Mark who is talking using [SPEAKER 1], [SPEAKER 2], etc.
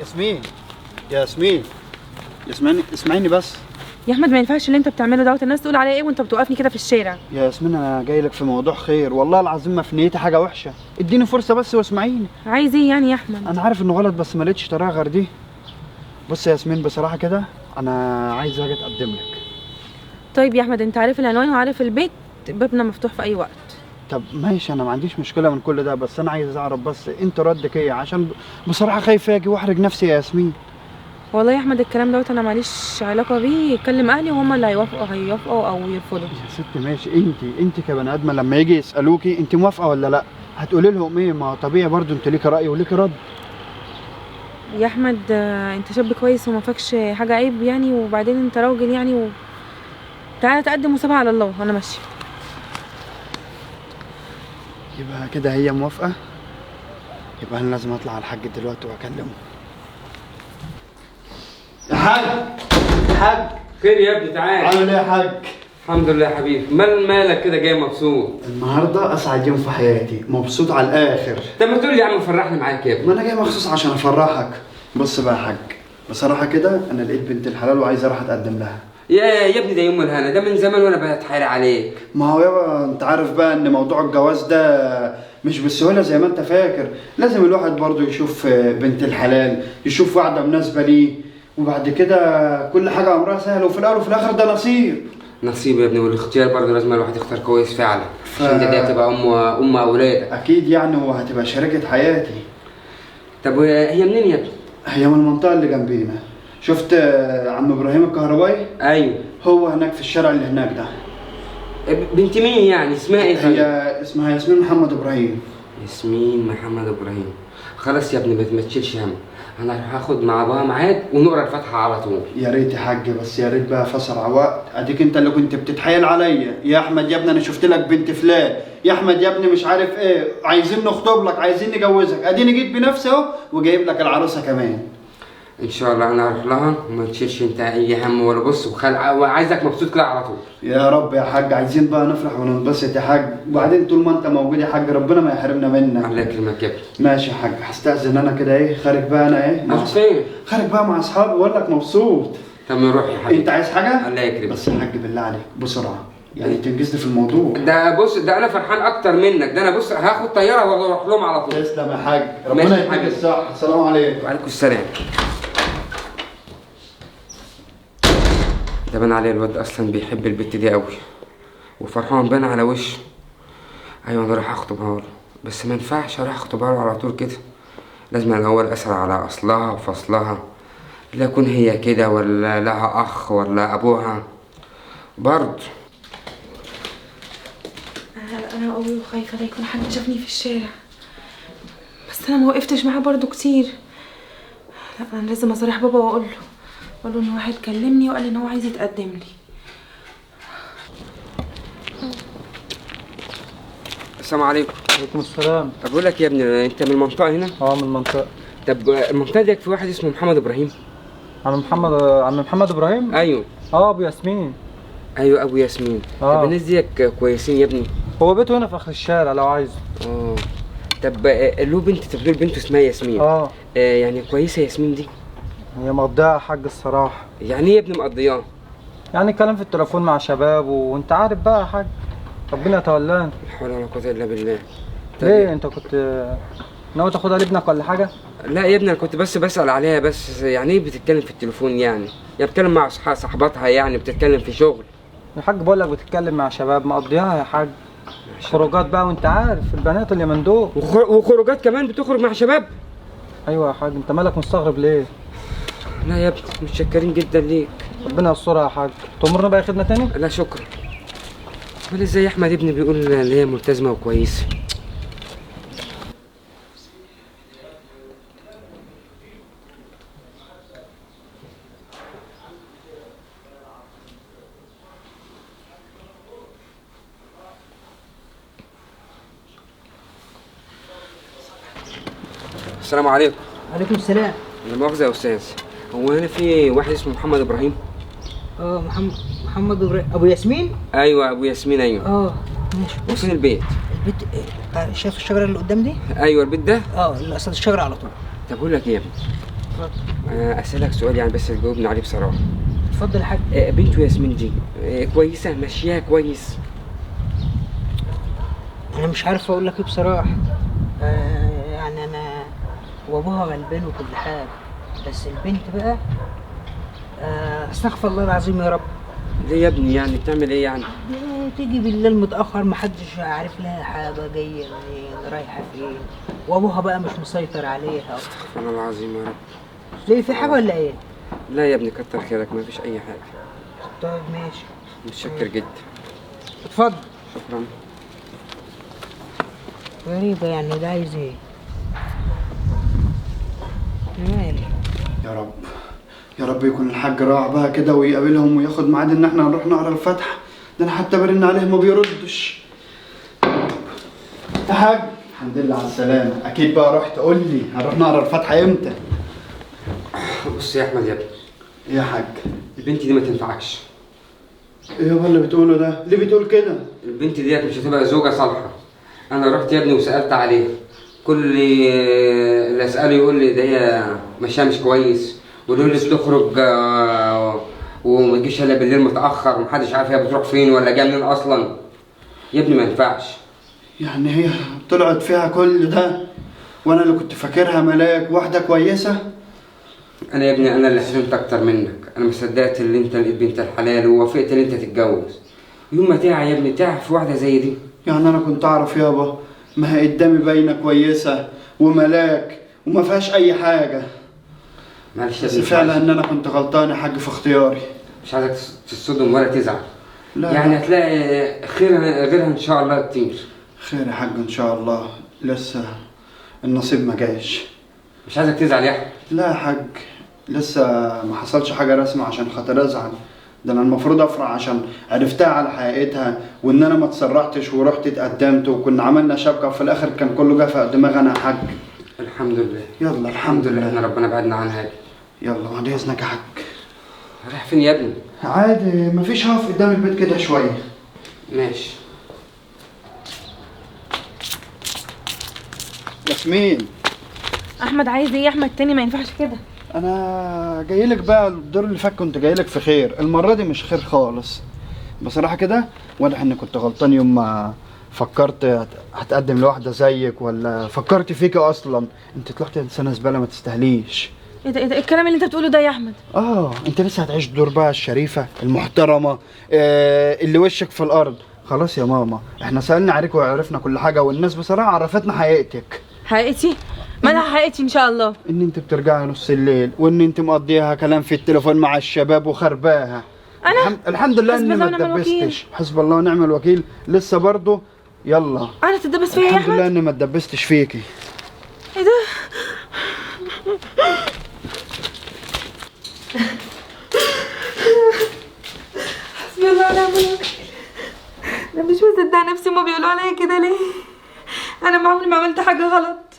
[SPEAKER 1] ياسمين ياسمين ياسمين اسمعيني بس.
[SPEAKER 2] يا احمد ما ينفعش اللي انت بتعمله دوت، الناس تقول عليا ايه وانت بتوقفني كده في الشارع.
[SPEAKER 1] يا ياسمين انا جاي لك في موضوع خير، والله العظيم ما في نيتي حاجه وحشه، اديني فرصه بس واسمعيني.
[SPEAKER 2] عايز ايه يعني يا احمد؟
[SPEAKER 1] انا عارف انه غلط بس ما لقيتش طريقه غير دي. بص يا ياسمين بصراحه كده انا عايز اجي اتقدم لك.
[SPEAKER 2] طيب يا احمد انت عارف العنوان وعارف البيت، بابنا مفتوح في اي وقت.
[SPEAKER 1] طب ماشي انا ما عنديش مشكله من كل ده، بس انا عايز اعرف بس انت ردك ايه، عشان بصراحه خايف اجي واحرج نفسي يا ياسمين.
[SPEAKER 2] والله يا احمد الكلام دوت انا ماليش علاقه بيه، يكلم اهلي وهم اللي هيوافقوا او يرفضوا.
[SPEAKER 1] يا ست ماشي، انت كبني ادمه لما يجي يسالوكي انت موافقه ولا لا هتقولي لهم ايه؟ ما طبيعي برضو انت ليك راي وليك رد.
[SPEAKER 2] يا احمد انت شاب كويس وما فاكش حاجه عيب يعني، وبعدين انت راجل يعني تعالى تقدم وسيبها على الله وانا ماشيه.
[SPEAKER 1] يبقى كده هي موافقه، يبقى انا لازم اطلع على الحاج دلوقتي واكلمه. يا حاج حاج.
[SPEAKER 3] خير يا ابني تعال.
[SPEAKER 1] عامل ايه يا حاج؟
[SPEAKER 3] الحمد لله يا حبيبي. مالك كده جاي مبسوط؟
[SPEAKER 1] النهارده اسعد يوم في حياتي، مبسوط على الاخر.
[SPEAKER 3] طب ما تقول لي يا عم فرحني معاك يا ابني.
[SPEAKER 1] ما انا جاي مخصوص عشان افرحك. بص بقى يا حاج، بصراحه كده انا لقيت بنت الحلال وعايز اروح اتقدم لها.
[SPEAKER 3] يا ابني ده يوم الهنا، ده من زمان وانا بتحايل عليك.
[SPEAKER 1] ما هو يابا انت عارف بقى ان موضوع الجواز ده مش بالسهوله زي ما انت فاكر، لازم الواحد برضو يشوف بنت الحلال، يشوف واحده مناسبه ليه، وبعد كده كل حاجه امرها سهل، وفي الاول وفي الاخر ده نصيب.
[SPEAKER 3] نصيب يا ابني، والاختيار برضه لازم الواحد يختار كويس فعلا، عشان دي هتبقى ام اولادك.
[SPEAKER 1] اكيد يعني، وهتبقى شريكه حياتي.
[SPEAKER 3] طب هي منين يا ابني؟
[SPEAKER 1] هي من المنطقه اللي جنبينا. شفت عم ابراهيم الكهربائي؟
[SPEAKER 3] ايوه
[SPEAKER 1] هو هناك في الشارع اللي هناك ده.
[SPEAKER 3] بنت مين يعني؟ اسمها ايه؟
[SPEAKER 1] هي اسمها ياسمين محمد ابراهيم.
[SPEAKER 3] ياسمين محمد ابراهيم. خلاص يا ابني ما تشيلش هم، انا هروح اخد مع بابا ميعاد ونقرا الفاتحه على طول.
[SPEAKER 1] يا ريت يا حاج، بس يا ريت بقى فسرع وقت، اديك انت اللي كنت بتتحايل عليا يا احمد يا ابني، انا شفت لك بنت فلان يا احمد يا ابني مش عارف ايه، عايزين نخطب لك، عايزين نجوزك، اديني جيت بنفسي اهو وجايب لك العروسه كمان.
[SPEAKER 3] ان شاء الله انا هروح لها وما تشيلش انت اي هم ولا بص وعايزك مبسوط كده على طول.
[SPEAKER 1] يا رب يا حاج، عايزين بقى نفرح وننبسط يا حاج، وبعدين طول ما انت موجود يا حاج ربنا ما يحرمنا منك.
[SPEAKER 3] الله يكرمك يا ابني.
[SPEAKER 1] ماشي يا حاج، هستأذن انا كده ايه، خارج بقى انا ايه
[SPEAKER 3] مع فين؟
[SPEAKER 1] خارج بقى مع اصحابي واقول لك مبسوط.
[SPEAKER 3] طب ما نروح يا حبيبي.
[SPEAKER 1] انت عايز حاجه؟
[SPEAKER 3] الله يكرمك.
[SPEAKER 1] بس يا حاج بالله عليك بسرعه يعني تنجزني في الموضوع
[SPEAKER 3] ده بص، ده انا فرحان اكتر منك، ده انا بص هاخد طياره واروح لهم على طول.
[SPEAKER 1] تسلم يا حاج،
[SPEAKER 3] ماشي
[SPEAKER 1] ربنا
[SPEAKER 3] يا
[SPEAKER 1] يديك
[SPEAKER 3] حبيبي.
[SPEAKER 1] الصحه. السلام عليكم.
[SPEAKER 3] وعليكم السلام. ده بان عليه الواد اصلا بيحب البت دي قوي، وفرحان بان على وشه. ايوه انا رايح اخطبها له، بس ما ينفعش اروح اخطبها له على طول كده، لازم الاول اسال على اصلها وفصلها، لا يكون هي كده ولا لها اخ ولا ابوها برضه.
[SPEAKER 2] انا قوي وخايفه لا يكون حد شافني في الشارع، بس انا ما وقفتش معاه برضو كتير. لا انا لازم اصارح بابا واقول له ان واحد كلمني وقال ان هو عايز يتقدم لي.
[SPEAKER 3] السلام عليكم.
[SPEAKER 4] وعليكم السلام.
[SPEAKER 3] طب بقول لك يا ابني، انت من المنطقه هنا؟
[SPEAKER 4] من المنطقة.
[SPEAKER 3] طب المنطقه دي في واحد اسمه محمد ابراهيم؟
[SPEAKER 4] عم محمد ابراهيم؟
[SPEAKER 3] ايوه.
[SPEAKER 4] ابو ياسمين.
[SPEAKER 3] ايوه ابو ياسمين. طب الناس دي كويسين يا ابني؟
[SPEAKER 4] هو بيته هنا في اخر الشارع لو عايزه.
[SPEAKER 3] طب له بنت، طب له بنته اسمها ياسمين. يعني كويسه ياسمين دي؟
[SPEAKER 4] هي مقضيها يا حاج الصراحة.
[SPEAKER 3] يعني ايه يا ابني مقضياه؟
[SPEAKER 4] يعني كلام في التليفون مع شباب، وانت عارف بقى يا حاج ربنا يتولانا.
[SPEAKER 3] لا حول ولا قوه الا بالله.
[SPEAKER 4] ليه انت كنت ناوي تاخدها لابنك ولا حاجة؟
[SPEAKER 3] لا يا ابني انا كنت بس بسأل عليها، بس يعني ايه بتتكلم في التليفون يعني بتتكلم مع صاحباتها يعني بتتكلم في شغل.
[SPEAKER 4] يا حاج بقول لك بتتكلم مع شباب، مقضيها يا حاج خروجات بقى، وانت عارف البنات اللي من دول.
[SPEAKER 3] وخروجات كمان بتخرج مع شباب؟
[SPEAKER 4] ايوه يا حاج، انت مالك مستغرب ليه؟
[SPEAKER 3] لا يا ابني متشكرين جدا ليك.
[SPEAKER 4] ربنا يسترها يا حاج. تأمرنا بقى خدمة تاني؟
[SPEAKER 3] لا شكرا. امال ازاي احمد ابني بيقول ان هي ملتزمه وكويسه؟ السلام عليكم.
[SPEAKER 5] وعليكم السلام.
[SPEAKER 3] لا مؤاخذة يا أستاذ، هو هنا في واحد اسمه محمد إبراهيم؟
[SPEAKER 5] محمد إبراهيم أبو ياسمين؟
[SPEAKER 3] أيوه أبو ياسمين أيوه.
[SPEAKER 5] ماشي.
[SPEAKER 3] وفين البيت؟
[SPEAKER 5] البيت شايف الشجرة اللي قدام دي؟
[SPEAKER 3] أيوه البيت ده؟
[SPEAKER 5] اللي قصاد الشجرة على طول.
[SPEAKER 3] طب أقول لك إيه يا ابني؟
[SPEAKER 5] اتفضل.
[SPEAKER 3] اسالك سؤال يعني بس تجاوبني عليه بصراحه.
[SPEAKER 5] اتفضل يا حاج.
[SPEAKER 3] بنته ياسمين دي كويسه ماشياها كويس؟
[SPEAKER 5] انا مش عارف اقول لك ايه بصراحه. يعني انا وابوها غلبان وكل حاجه، بس البنت بقى استغفر الله العظيم يا رب.
[SPEAKER 3] ليه يا ابني يعني بتعمل ايه يعني؟
[SPEAKER 5] تيجي بالليل متاخر، محدش عارف لها حاجه، جايه منين رايحه فين، وابوها بقى مش مسيطر عليها.
[SPEAKER 3] استغفر الله العظيم يا رب.
[SPEAKER 5] ليه، في حاجه ولا ايه؟
[SPEAKER 3] لا يا ابني كتر خيرك ما فيش اي حاجه.
[SPEAKER 5] طيب ماشي.
[SPEAKER 3] متشكر جدا.
[SPEAKER 5] اتفضل.
[SPEAKER 3] شكرا.
[SPEAKER 5] غريبه يعني، ده عايز ايه؟ مالي.
[SPEAKER 1] يا رب يا رب يكون الحاج راح بقى كده ويقابلهم وياخد ميعاد ان احنا نروح نقرا الفاتحه. ده انا حتى برن عليه ما بيردش. يا حاج الحمد لله على السلامه. اكيد بقى رحت تقول لي هنروح نقرا الفاتحه امتى؟
[SPEAKER 3] بص يا احمد يا ابني،
[SPEAKER 1] إيه يا حاج؟
[SPEAKER 3] البنت دي ما تنفعكش.
[SPEAKER 1] ايه هو اللي بتقوله ده؟ ليه بتقول كده؟
[SPEAKER 3] البنت ديت مش هتبقى زوجة صالحة. أنا رحت يا ابني وسألت عليها، كل اللي أسأله يقول لي ده هي ماشية مش كويس، ويقول لي بتخرج وما تجيش إلا بالليل متأخر، ومحدش عارف هي بتروح فين ولا جاية منين أصلا. يا ابني ما ينفعش.
[SPEAKER 1] يعني هي طلعت فيها كل ده وانا اللي كنت فاكرها ملاك واحده كويسه؟
[SPEAKER 3] أنا يا ابني أنا اللي حلمت أكتر منك، أنا ما صدقت إن أنت لقيت بنت الحلال ووافقت إن أنت تتجوز. يوم ما تعى يا ابني تعى في واحدة زي دي.
[SPEAKER 1] يعني انا كنت اعرف يابا، ما هي قدامي باينه كويسه وملاك وما فيهاش اي حاجه.
[SPEAKER 3] معلش يا
[SPEAKER 1] بس
[SPEAKER 3] ابني
[SPEAKER 1] فعلا ان انا كنت غلطان يا حاج في اختياري.
[SPEAKER 3] مش عايزك تصدم ولا تزعل.
[SPEAKER 1] لا
[SPEAKER 3] يعني هتلاقي غيرها إن شاء الله كتير.
[SPEAKER 1] خير يا حاج ان شاء الله، لسه النصيب ما جاش.
[SPEAKER 3] مش عايزك تزعل يا احمد.
[SPEAKER 1] لا يا حاج لسه ما حصلش حاجه رسمي عشان خاطر ازعل. ده انا المفروض افرح عشان عرفتها على حقيقتها، وان انا ما اتسرعتش ورحت اتقدمت وكنا عملنا شبكه وفي الاخر كان كله جه في دماغنا يا حاج.
[SPEAKER 3] الحمد لله.
[SPEAKER 1] يلا الحمد
[SPEAKER 3] احنا
[SPEAKER 1] لله.
[SPEAKER 3] ربنا بعدنا عنها.
[SPEAKER 1] يلا بعد اذنك يا حاج.
[SPEAKER 3] رايح فين يا ابني؟
[SPEAKER 1] عادي مفيش، هقف قدام البيت كده شويه.
[SPEAKER 3] ماشي.
[SPEAKER 1] ياسمين
[SPEAKER 2] احمد عايز ايه يا احمد تاني؟ ما ينفعش كده.
[SPEAKER 1] انا جايلك بقى، الدور اللي فات كنت جايلك في خير، المره دي مش خير خالص بصراحه كده. واضح اني كنت غلطان يوم ما فكرت هتقدم لواحده زيك، ولا فكرت فيك اصلا. انت طلعت انسانه زباله ما تستاهليش.
[SPEAKER 2] ايه ده الكلام اللي انت بتقوله ده يا احمد؟
[SPEAKER 1] انت لسه هتعيش دور بقى الشريفه المحترمه، اللي وشك في الارض. خلاص يا ماما احنا سالنا عليك وعرفنا كل حاجه، والناس بصراحه عرفتنا حقيقتك.
[SPEAKER 2] حقيقتي؟ مالها حقيقتي ان شاء الله؟
[SPEAKER 1] ان انت بترجعي نص الليل، وان انت مقضيها كلام في التليفون مع الشباب وخرباها.
[SPEAKER 2] انا
[SPEAKER 1] الحمد لله اني ما
[SPEAKER 2] حسبي الله ونعم الوكيل.
[SPEAKER 1] اتدبستش. حسب الله ونعم الوكيل لسه برضه. يلا
[SPEAKER 2] انا تدبس فيا يا
[SPEAKER 1] الحمد لله
[SPEAKER 2] احمد؟
[SPEAKER 1] اني ما اتدبستش فيكي.
[SPEAKER 2] ايه ده؟ حسبي الله ونعم الوكيل. انا مش مصدقه نفسي، هما بيقولوا عليا كده ليه؟ انا عمري ما عملت حاجه غلط.